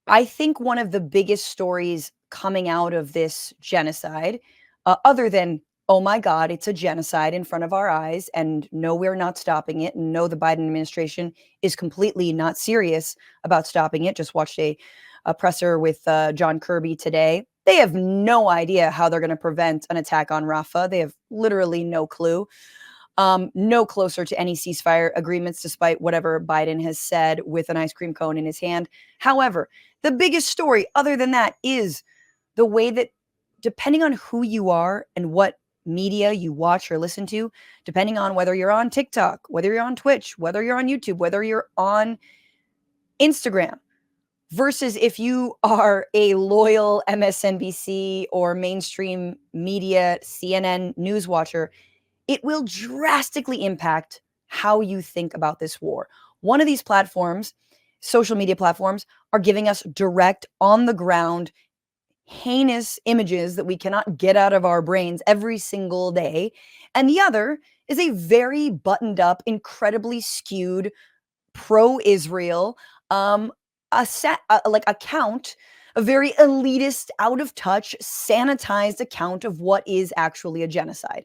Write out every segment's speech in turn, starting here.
I think one of the biggest stories coming out of this genocide, other than, oh my God, it's a genocide in front of our eyes, and no, we're not stopping it. And no, the Biden administration is completely not serious about stopping it. Just watched a presser with John Kirby today. They have no idea how they're going to prevent an attack on Rafah. They have literally no clue. No closer to any ceasefire agreements, despite whatever Biden has said with an ice cream cone in his hand. However, the biggest story, other than that, is the way that, depending on who you are and what media you watch or listen to, depending on whether you're on TikTok, whether you're on Twitch, whether you're on YouTube, whether you're on Instagram, versus if you are a loyal MSNBC or mainstream media CNN news watcher, it will drastically impact how you think about this war. One of these platforms, social media platforms, are giving us direct, on the ground, heinous images that we cannot get out of our brains every single day. And the other is a very buttoned up, incredibly skewed, pro Israel, like account, a very elitist, out of touch, sanitized account of what is actually a genocide.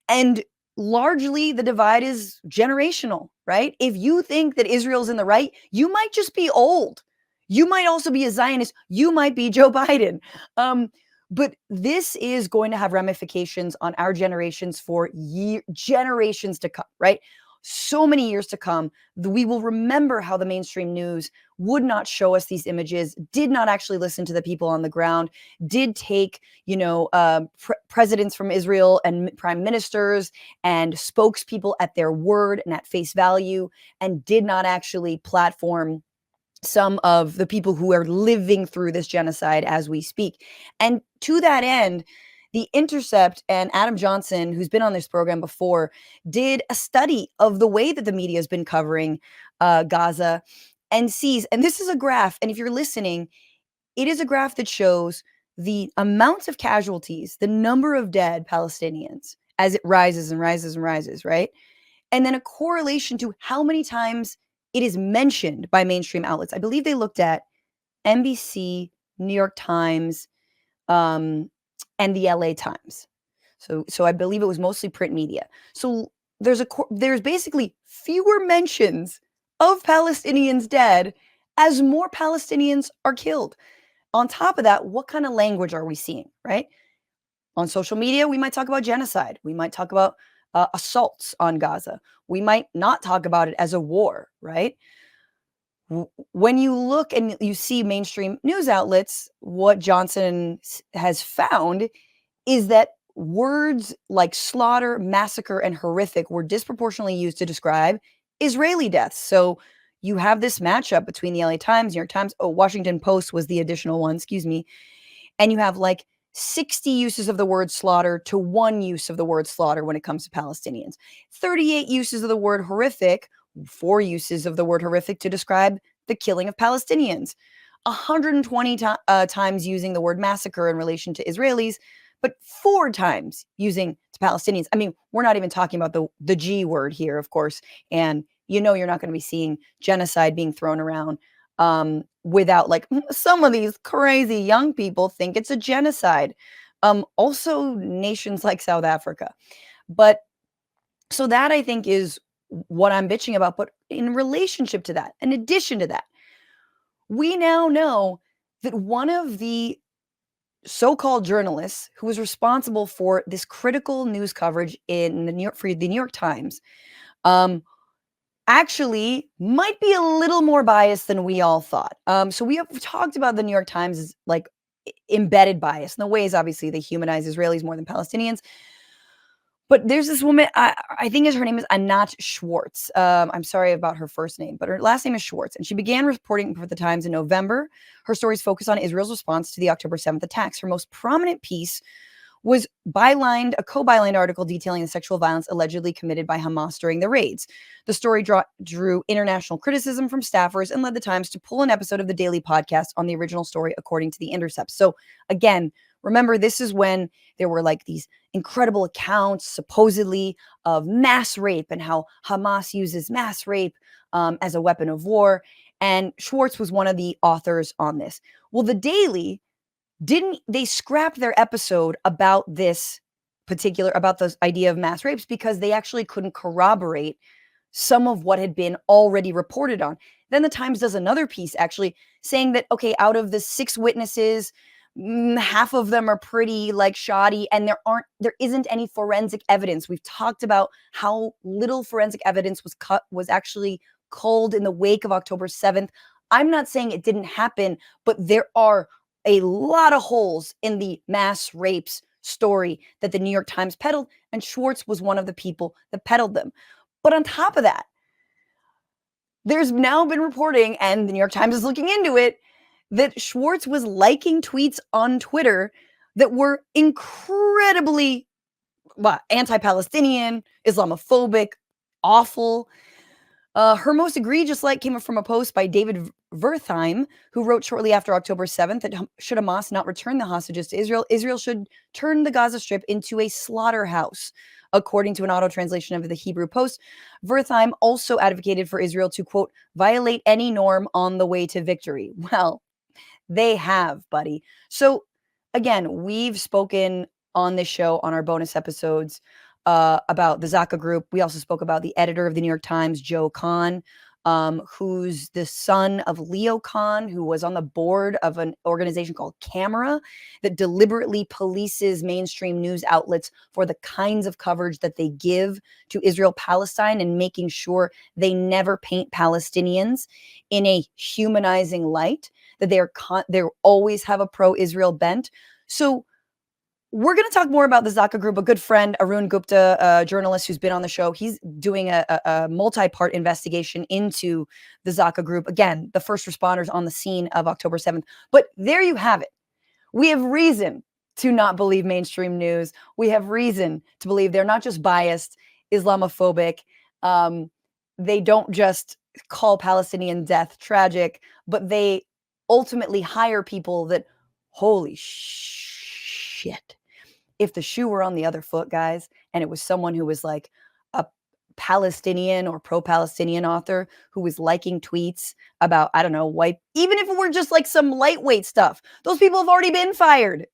And largely the divide is generational, right? If you think that Israel's in the right, you might just be old. You might also be a Zionist. You might be Joe Biden. But this is going to have ramifications on our generations for generations to come, right? So many years to come. We will remember how the mainstream news would not show us these images, did not actually listen to the people on the ground, did take, presidents from Israel and prime ministers and spokespeople at their word and at face value, and did not actually platform some of the people who are living through this genocide as we speak. And to that end, the Intercept and Adam Johnson, who's been on this program before, did a study of the way that the media has been covering Gaza, and sees, and this is a graph, and if you're listening, it is a graph that shows the amount of casualties, the number of dead Palestinians as it rises and rises and rises, right? And then a correlation to how many times it is mentioned by mainstream outlets. I believe they looked at NBC, New York Times, and the LA Times. So I believe it was mostly print media. So there's basically fewer mentions of Palestinians dead as more Palestinians are killed. On top of that, what kind of language are we seeing, right? On social media, we might talk about genocide. We might talk about assaults on Gaza. We might not talk about it as a war, right? When you look and you see mainstream news outlets, what Johnson has found is that words like slaughter, massacre, and horrific were disproportionately used to describe Israeli deaths. So you have this matchup between the LA Times, New York Times, Washington Post was the additional one, excuse me. And you have like 60 uses of the word slaughter to 1 use of the word slaughter when it comes to Palestinians. 38 uses of the word horrific, 4 uses of the word horrific to describe the killing of Palestinians. 120 times using the word massacre in relation to Israelis, but 4 times using to Palestinians. I mean, we're not even talking about the G word here, of course. And you're not going to be seeing genocide being thrown around without, like, some of these crazy young people think it's a genocide. Also nations like South Africa. But so that, I think, is what I'm bitching about. But in relationship to that, in addition to that, we now know that one of the so-called journalists who was responsible for this critical news coverage in for the New York Times, actually might be a little more biased than we all thought. So we have talked about the New York Times as like embedded bias in the ways, obviously, they humanize Israelis more than Palestinians. But there's this woman, I think her name is Anat Schwartz. I'm sorry about her first name, but her last name is Schwartz. And she began reporting for the Times in November. Her stories focus on Israel's response to the October 7th attacks. Her most prominent piece was a co-bylined article detailing the sexual violence allegedly committed by Hamas during the raids. The story drew international criticism from staffers and led the Times to pull an episode of the daily podcast on the original story, according to the Intercept. So again, remember, this is when there were like these incredible accounts, supposedly, of mass rape and how Hamas uses mass rape as a weapon of war. And Schwartz was one of the authors on this. Well, the Daily didn't they scrapped their episode about this about this idea of mass rapes because they actually couldn't corroborate some of what had been already reported on. Then the Times does another piece actually saying that, okay, out of the 6 witnesses, half of them are pretty like shoddy, and there isn't any forensic evidence. We've talked about how little forensic evidence was actually culled in the wake of October 7th. I'm not saying it didn't happen, but there are a lot of holes in the mass rapes story that the New York Times peddled, and Schwartz was one of the people that peddled them. But on top of that, there's now been reporting, and the New York Times is looking into it, that Schwartz was liking tweets on Twitter that were incredibly anti-Palestinian, Islamophobic, awful. Her most egregious like came from a post by David Wertheim, who wrote shortly after October 7th that should Hamas not return the hostages to Israel, Israel should turn the Gaza Strip into a slaughterhouse. According to an auto translation of the Hebrew Post, Wertheim also advocated for Israel to, quote, violate any norm on the way to victory. Well, they have, buddy. So again, we've spoken on this show on our bonus episodes about the Zaka Group. We also spoke about the editor of the New York Times, Joe Kahn, who's the son of Leo Kahn, who was on the board of an organization called Camera that deliberately polices mainstream news outlets for the kinds of coverage that they give to Israel-Palestine and making sure they never paint Palestinians in a humanizing light, that they always have a pro-Israel bent. So we're going to talk more about the Zaka Group. A good friend, Arun Gupta, a journalist who's been on the show, he's doing a multi-part investigation into the Zaka Group. Again, the first responders on the scene of October 7th. But there you have it. We have reason to not believe mainstream news. We have reason to believe they're not just biased, Islamophobic. They don't just call Palestinian death tragic, but they ultimately hire people that, holy shit. If the shoe were on the other foot, guys, and it was someone who was like a Palestinian or pro-Palestinian author who was liking tweets about, I don't know, white, even if it were just like some lightweight stuff, those people have already been fired.